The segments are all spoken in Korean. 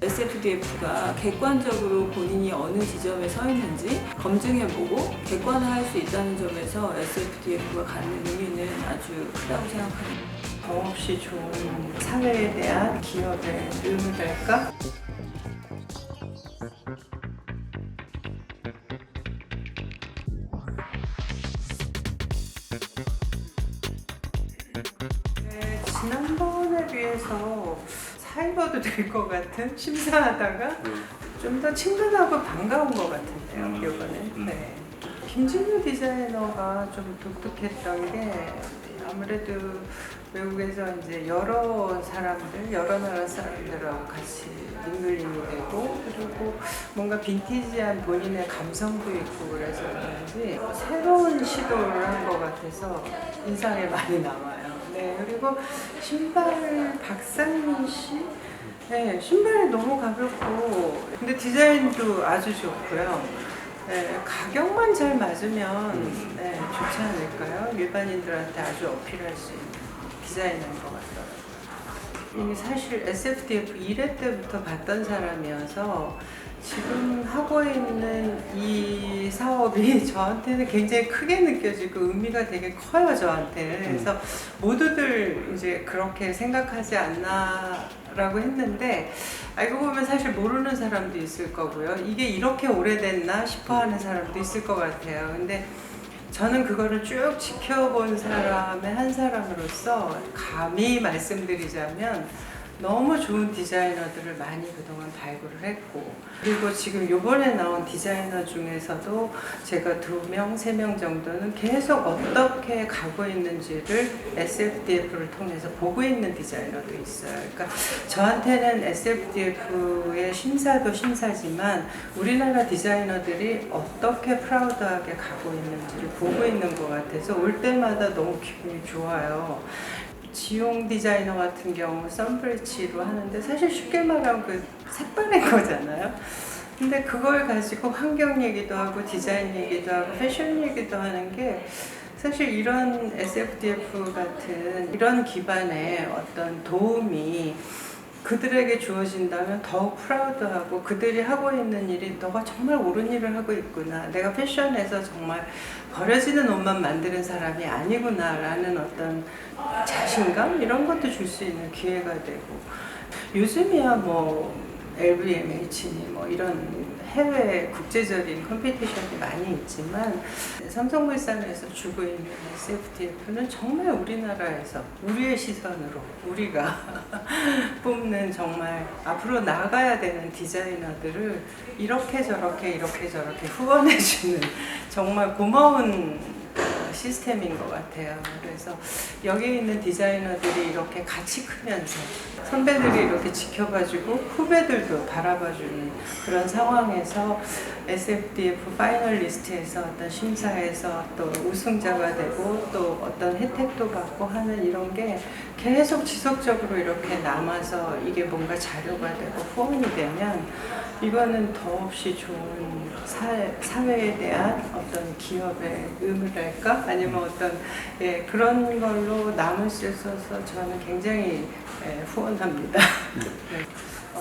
SFDF가 객관적으로 본인이 어느 지점에 서 있는지 검증해보고 객관화할 수 있다는 점에서 SFDF가 갖는 의미는 아주 크다고 생각합니다. 더없이 좋은 사회에 대한 기업의 의무랄까? 네, 지난번에 비해서 사이버도 될 것 같은 심사하다가 좀 더 친근하고 반가운 것 같은데요, 이번에. 네. 김진우 디자이너가 좀 독특했던 게 아무래도 외국에서 이제 여러 사람들, 여러 나라 사람들하고 같이 밍글링이 되고 그리고 뭔가 빈티지한 본인의 감성도 있고 그래서 그런지 새로운 시도를 한 것 같아서 인상에 많이 남아요. 네, 그리고 신발 박상민 씨? 네, 신발이 너무 가볍고 근데 디자인도 아주 좋고요. 네, 가격만 잘 맞으면 네, 좋지 않을까요? 일반인들한테 아주 어필할 수 있는 디자인인 것 같더라고요. 이미 사실 SFDF 1회 때부터 봤던 사람이어서 지금 하고 있는 이 사업이 저한테는 굉장히 크게 느껴지고 의미가 되게 커요, 저한테는. 그래서 모두들 이제 그렇게 생각하지 않나라고 했는데 알고 보면 사실 모르는 사람도 있을 거고요. 이게 이렇게 오래됐나 싶어 하는 사람도 있을 것 같아요. 근데 저는 그거를 쭉 지켜본 사람의 한 사람으로서 감히 말씀드리자면 너무 좋은 디자이너들을 많이 그동안 발굴을 했고 그리고 지금 요번에 나온 디자이너 중에서도 제가 2명, 3명 정도는 계속 어떻게 가고 있는지를 SFDF를 통해서 보고 있는 디자이너도 있어요. 그러니까 저한테는 SFDF의 심사도 심사지만 우리나라 디자이너들이 어떻게 프라우드하게 가고 있는지를 보고 있는 것 같아서 올 때마다 너무 기분이 좋아요. 지용 디자이너 같은 경우 썬브리치로 하는데 사실 쉽게 말하면 그 색바랜 거잖아요. 근데 그걸 가지고 환경 얘기도 하고 디자인 얘기도 하고 패션 얘기도 하는 게 사실 이런 SFDF 같은 이런 기반의 어떤 도움이 그들에게 주어진다면 더욱 프라우드하고 그들이 하고 있는 일이 너가 정말 옳은 일을 하고 있구나. 내가 패션에서 정말 버려지는 옷만 만드는 사람이 아니구나 라는 어떤 자신감? 이런 것도 줄 수 있는 기회가 되고 요즘이야 뭐 LVMH니 뭐 이런 해외 국제적인 컴피티션이 많이 있지만 삼성물산에서 주고 있는 SFDF는 정말 우리나라에서 우리의 시선으로 우리가 뽑는 정말 앞으로 나가야 되는 디자이너들을 이렇게 저렇게 후원해주는 정말 고마운 시스템인 것 같아요. 그래서 여기 있는 디자이너들이 이렇게 같이 크면서 선배들이 이렇게 지켜봐주고 후배들도 바라봐주는 그런 상황에서 SFDF 파이널리스트에서 어떤 심사에서 또 우승자가 되고 또 어떤 혜택도 받고 하는 이런 게 계속 지속적으로 이렇게 남아서 이게 뭔가 자료가 되고 후원이 되면 이거는 더없이 좋은 사회에 대한 어떤 기업의 의무랄까? 아니면 어떤 그런 걸로 남을 수 있어서 저는 굉장히 후원합니다. 네.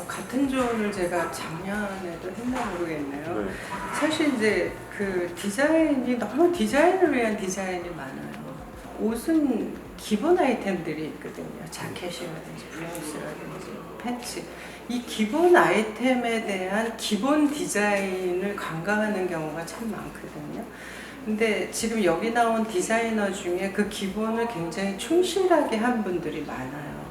같은 조언을 제가 작년에도 했나 모르겠네요. 네. 사실 이제 그 디자인이 너무 디자인을 위한 디자인이 많아요. 옷은 기본 아이템들이 있거든요. 자켓이라든지 블라우스라든지 팬츠. 이 기본 아이템에 대한 기본 디자인을 강화하는 경우가 참 많거든요. 근데 지금 여기 나온 디자이너 중에 그 기본을 굉장히 충실하게 한 분들이 많아요.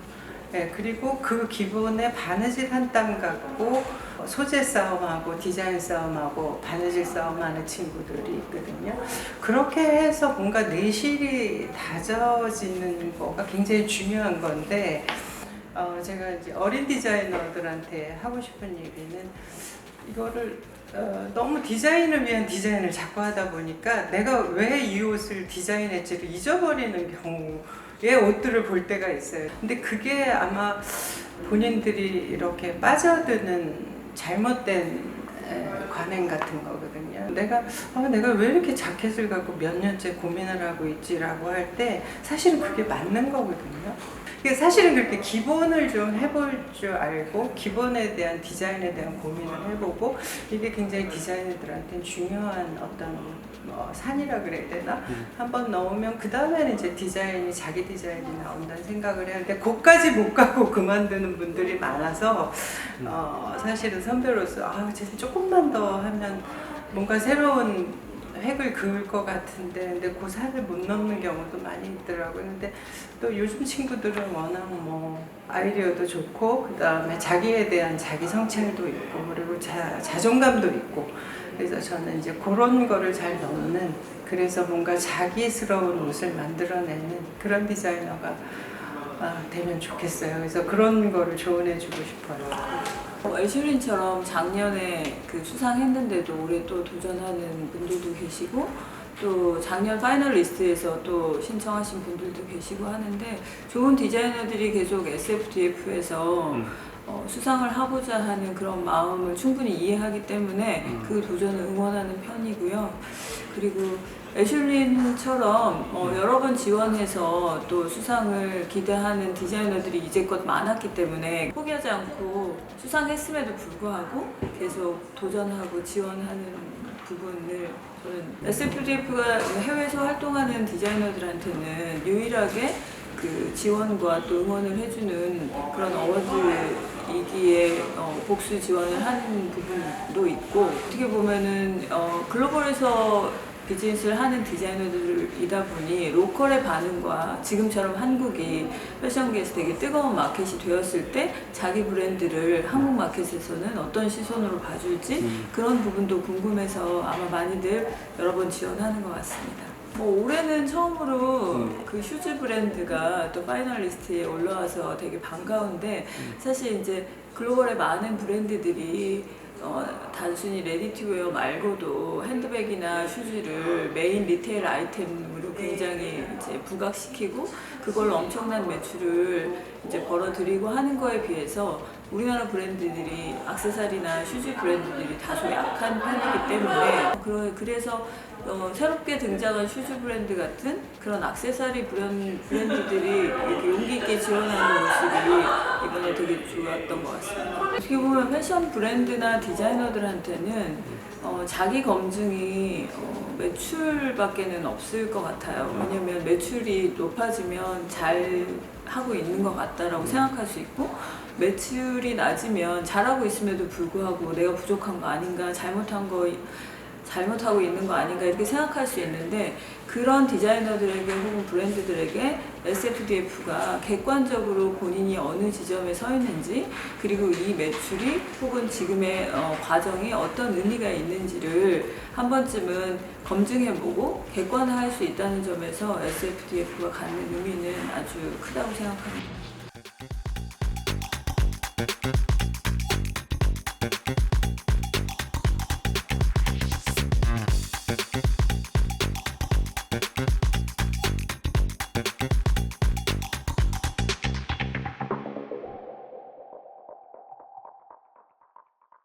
네, 그리고 그 기본에 바느질 한 땀 갖고 소재 싸움하고 디자인 싸움하고 바느질 싸움하는 친구들이 있거든요. 그렇게 해서 뭔가 내실이 다져지는 거가 굉장히 중요한 건데 제가 이제 어린 디자이너들한테 하고 싶은 얘기는 이거를 너무 디자인을 위한 디자인을 자꾸 하다 보니까 내가 왜 이 옷을 디자인했지를 잊어버리는 경우에 옷들을 볼 때가 있어요. 근데 그게 아마 본인들이 이렇게 빠져드는 잘못된 관행 같은 거거든요. 내가 왜 이렇게 자켓을 갖고 몇 년째 고민을 하고 있지라고 할 때 사실은 그게 맞는 거거든요. 그게 사실은 그렇게 기본을 좀 해볼 줄 알고 기본에 대한 디자인에 대한 고민을 해보고 이게 굉장히 디자이너들한테는 중요한 어떤 산이라 그래야 되나? 한번 넣으면 그 다음에는 이제 디자인이 자기 디자인이 나온다는 생각을 해야 하는데 거기까지 못 가고 그만두는 분들이 많아서 사실은 선배로서 진짜 조금만 더 하면 뭔가 새로운 획을 그을 것 같은데 근데 그 산을 못 넘는 경우도 많이 있더라고요. 근데 또 요즘 친구들은 워낙 뭐 아이디어도 좋고 그 다음에 자기에 대한 자기 성찰도 있고 그리고 자존감도 있고 그래서 저는 이제 그런 거를 잘 넣는 그래서 뭔가 자기스러운 옷을 만들어내는 그런 디자이너가 되면 좋겠어요. 그래서 그런 거를 조언해주고 싶어요. 애슐린처럼 작년에 그 수상했는데도 올해 또 도전하는 분들도 계시고 또 작년 파이널리스트에서 또 신청하신 분들도 계시고 하는데 좋은 디자이너들이 계속 SFDF에서 수상을 하고자 하는 그런 마음을 충분히 이해하기 때문에 그 도전을 응원하는 편이고요. 그리고 애슐린처럼 여러 번 지원해서 또 수상을 기대하는 디자이너들이 이제껏 많았기 때문에 포기하지 않고 수상했음에도 불구하고 계속 도전하고 지원하는 부분을 저는 SFDF가 해외에서 활동하는 디자이너들한테는 유일하게 그 지원과 또 응원을 해주는 그런 어워드이기에 복수 지원을 하는 부분도 있고 어떻게 보면은 글로벌에서 비즈니스를 하는 디자이너들이다 보니 로컬의 반응과 지금처럼 한국이 패션계에서 되게 뜨거운 마켓이 되었을 때 자기 브랜드를 한국 마켓에서는 어떤 시선으로 봐줄지 그런 부분도 궁금해서 아마 많이들 여러 번 지원하는 것 같습니다. 올해는 처음으로 그 슈즈 브랜드가 또 파이널리스트에 올라와서 되게 반가운데 사실 이제 글로벌의 많은 브랜드들이 단순히 레디투웨어 말고도 핸드백이나 슈즈를 메인 리테일 아이템으로 굉장히 이제 부각시키고 그걸로 엄청난 매출을 이제 벌어들이고 하는 거에 비해서 우리나라 브랜드들이 액세서리나 슈즈 브랜드들이 다소 약한 편이기 때문에 그래서 새롭게 등장한 슈즈 브랜드 같은 그런 액세서리 브랜드들이 이렇게 용기 있게 지원하는 모습이 이번에 되게 좋았던 것 같습니다. 어떻게 보면 패션 브랜드나 디자이너들한테는 자기 검증이 매출밖에는 없을 것 같아요. 왜냐면 매출이 높아지면 잘 하고 있는 것 같다라고 생각할 수 있고 매출이 낮으면 잘하고 있음에도 불구하고 내가 부족한 거 아닌가 잘못하고 있는 거 아닌가 이렇게 생각할 수 있는데 그런 디자이너들에게 혹은 브랜드들에게 SFDF가 객관적으로 본인이 어느 지점에 서 있는지 그리고 이 매출이 혹은 지금의 과정이 어떤 의미가 있는지를 한 번쯤은 검증해보고 객관화할 수 있다는 점에서 SFDF가 갖는 의미는 아주 크다고 생각합니다. Thank you.